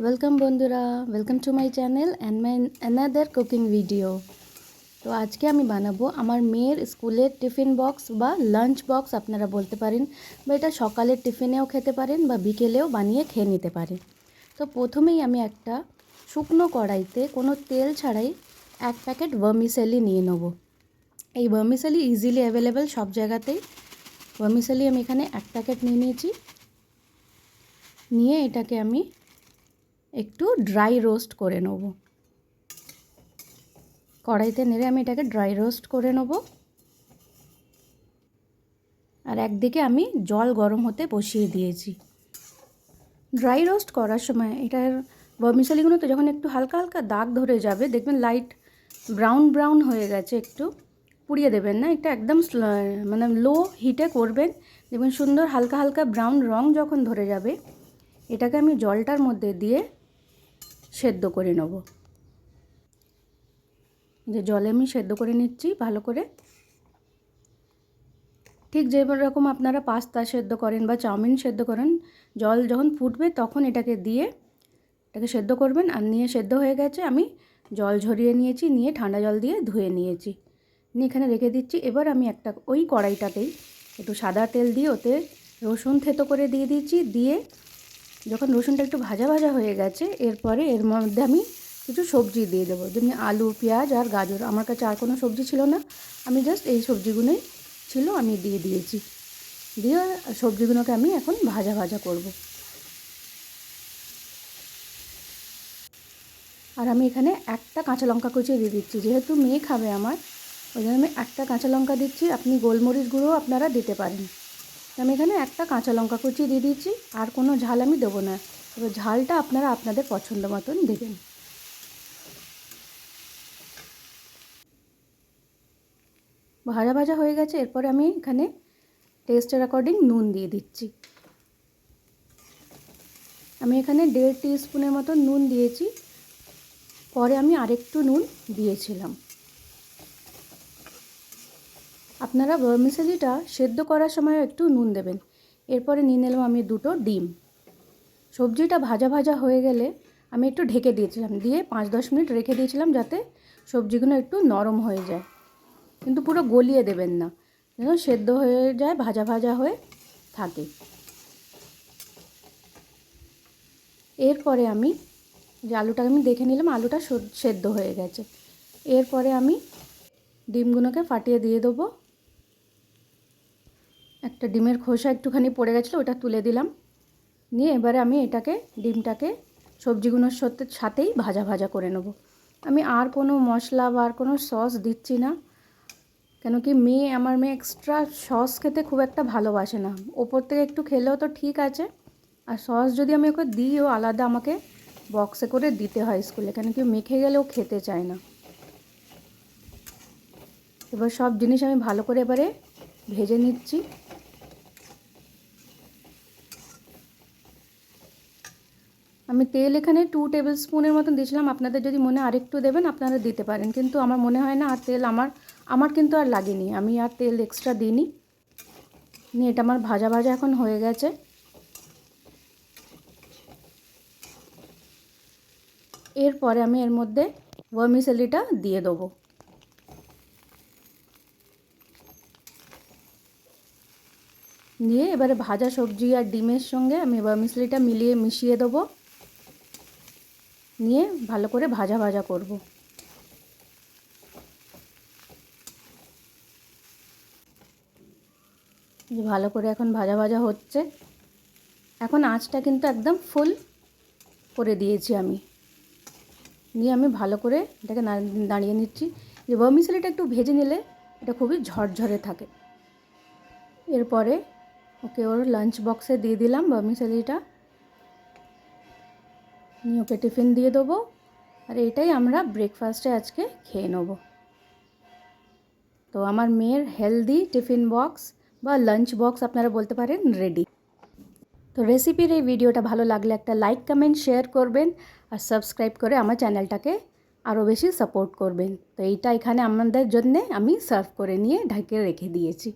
Welcome বন্ধুরা, welcome to my channel and my another cooking video. তো আজকে আমি বানাবো আমার মেয়ের স্কুলের টিফিন বক্স বা লাঞ্চ বক্স আপনারা বলতে পারেন, বা এটা সকালের টিফিনেও খেতে পারেন বা বিকেলেও বানিয়ে খেয়ে নিতে পারেন। তো প্রথমেই আমি একটা শুকনো কড়াইতে কোনো তেল ছাড়াই 1 প্যাকেট ভার্মিসেলি নিয়ে নেব। এই ভার্মিসেলি ইজিলি অ্যাভেলেবেল সব জায়গাতেই। ভার্মিসেলি আমি এখানে 1 প্যাকেট নিয়ে নিয়েছি। নিয়ে এটাকে আমি একটু ড্রাই রোস্ট করে নেব। কড়াইতে নেড়ে আমি এটাকে ড্রাই রোস্ট করে নেব। আর একদিকে আমি জল গরম হতে বসিয়ে দিয়েছি। ড্রাই রোস্ট করার সময় এটার ভার্মিসেলিগুলো তো যখন একটু হালকা হালকা দাগ ধরে যাবে, দেখবেন লাইট ব্রাউন ব্রাউন হয়ে গেছে, একটু পুড়িয়ে দেবেন না, এটা একদম মানে লো হিটে করবেন। দেখবেন সুন্দর হালকা হালকা ব্রাউন রং যখন ধরে যাবে, এটাকে আমি জলটার মধ্যে দিয়ে সেদ্ধ করে নেব। যে জলে আমি সেদ্ধ করে নিচ্ছি ভালো করে, ঠিক যেরকম আপনারা পাস্তা সেদ্ধ করেন বা চাউমিন সেদ্ধ করেন। জল যখন ফুটবে তখন এটাকে দিয়ে এটাকে সেদ্ধ করবেন। আর নিয়ে সেদ্ধ হয়ে গেছে, আমি জল ঝরিয়ে নিয়েছি, নিয়ে ঠান্ডা জল দিয়ে ধুয়ে নিয়েছি, নিয়ে এখানে রেখে দিচ্ছি। এবার আমি একটা ওই কড়াইটাতেই একটু সাদা তেল দিয়ে ওতে রসুন থেতো করে দিয়ে দিচ্ছি। দিয়ে যখন রসুনটা একটু ভাজা ভাজা হয়ে গেছে, এরপরে এর মধ্যে আমি কিছু সবজি দিয়ে দেবো, যেমনি আলু, পেঁয়াজ আর গাজর। আমার কাছে আর কোনো সবজি ছিল না, আমি জাস্ট এই সবজিগুলোই ছিল, আমি দিয়ে দিয়েছি। দিয়ে সবজিগুলোকে আমি এখন ভাজা ভাজা করব। আর আমি এখানে একটা কাঁচা লঙ্কা কুচিয়ে দিয়ে দিচ্ছি, যেহেতু মেয়ে খাবে আমার, ওই জন্য আমি একটা কাঁচা লঙ্কা দিচ্ছি। আপনি গোলমরিচ গুঁড়োও আপনারা দিতে পারেন। আমি এখানে একটা কাঁচা লঙ্কা কুচিয়ে দিয়ে দিচ্ছি, আর কোনো ঝাল আমি দেবো না। তবে ঝালটা আপনারা আপনাদের পছন্দ মতন দেবেন। ভাজা ভাজা হয়ে গেছে, এরপরে আমি এখানে টেস্টের অ্যাকর্ডিং নুন দিয়ে দিচ্ছি। আমি এখানে 1.5 টিস্পুনের মতো নুন দিয়েছি, পরে আমি আরেকটু নুন দিয়েছিলাম। আপনারা ভার্মিসেলিটা সেদ্ধ করার সময় একটু নুন দেবেন। এরপরে নিয়ে নিলাম আমি 2টো ডিম। সবজিটা ভাজা ভাজা হয়ে গেলে আমি একটু ঢেকে দিয়েছিলাম, দিয়ে 5-10 মিনিট রেখে দিয়েছিলাম, যাতে সবজিগুলো একটু নরম হয়ে যায়। কিন্তু পুরো গলিয়ে দেবেন না, যেন সেদ্ধ হয়ে যায়, ভাজা ভাজা হয়ে থাকে। এরপরে আমি যে আলুটা আমি দেখে নিলাম, আলুটা সেদ্ধ হয়ে গেছে। এরপরে আমি ডিমগুলোকে ফাটিয়ে দিয়ে দেবো। একটা ডিমের খোসা একটুখানি পড়ে গেছিলো, ওটা তুলে দিলাম। নিয়ে এবারে আমি এটাকে ডিমটাকে সবজিগুলোর সাথেই ভাজা ভাজা করে নেব। আমি আর কোনো মশলা বা আর কোনো সস দিচ্ছি না, কেন কি আমার মেয়ে এক্সট্রা সস খেতে খুব একটা ভালোবাসে না। ওপর থেকে একটু খেলেও তো ঠিক আছে, আর সস যদি আমি ওকে দিইও আলাদা আমাকে বক্সে করে দিতে হয় স্কুলে, কেন কি মেখে গেলেও খেতে চায় না। এবার সব জিনিস আমি ভালো করে এবারে ভেজে নিচ্ছি। আমি তেল এখানে 2 টেবিল স্পুনের মতন দিয়েছিলাম, আপনাদের যদি মনে আরেকটু দেবেন আপনারা দিতে পারেন, কিন্তু আমার মনে হয় না আর তেল আমার কিন্তু আর লাগেনি, আমি আর তেল এক্সট্রা দিইনি। নিয়ে এটা আমার ভাজা ভাজা এখন হয়ে গেছে। এরপরে আমি এর মধ্যে ভার্মিসেলিটা দিয়ে দেবো। দিয়ে এবারে ভাজা সবজি আর ডিমের সঙ্গে আমি ভার্মিসেলিটা মিশিয়ে দেবো, নিয়ে ভালো করে ভাজা ভাজা করব। ভালো করে এখন ভাজা ভাজা হচ্ছে। এখন আঁচটা কিন্তু একদম ফুল করে দিয়েছি আমি। নিয়ে আমি ভালো করে এটাকে নাড়িয়ে নিচ্ছি। যে ভার্মিসেলিটা একটু ভেজে নিলে এটা খুবই ঝরঝরে থাকে। এরপরে ওকে ওর লাঞ্চ বক্সে দিয়ে দিলাম ভার্মিসেলিটা, নিয়ে ওকে টিফিন দিয়ে দেবো। আর এটাই আমরা ব্রেকফাস্টে আজকে খেয়ে নেব। তো আমার মেয়ের হেলদি টিফিন বক্স বা লাঞ্চ বক্স আপনারা বলতে পারেন রেডি। তো রেসিপির এই ভিডিওটা ভালো লাগলে একটা লাইক, কমেন্ট, শেয়ার করবেন, আর সাবস্ক্রাইব করে আমার চ্যানেলটাকে আরও বেশি সাপোর্ট করবেন। তো এইটা এখানে আমাদের জন্যে আমি সার্ভ করে নিয়ে ঢেকে রেখে দিয়েছি।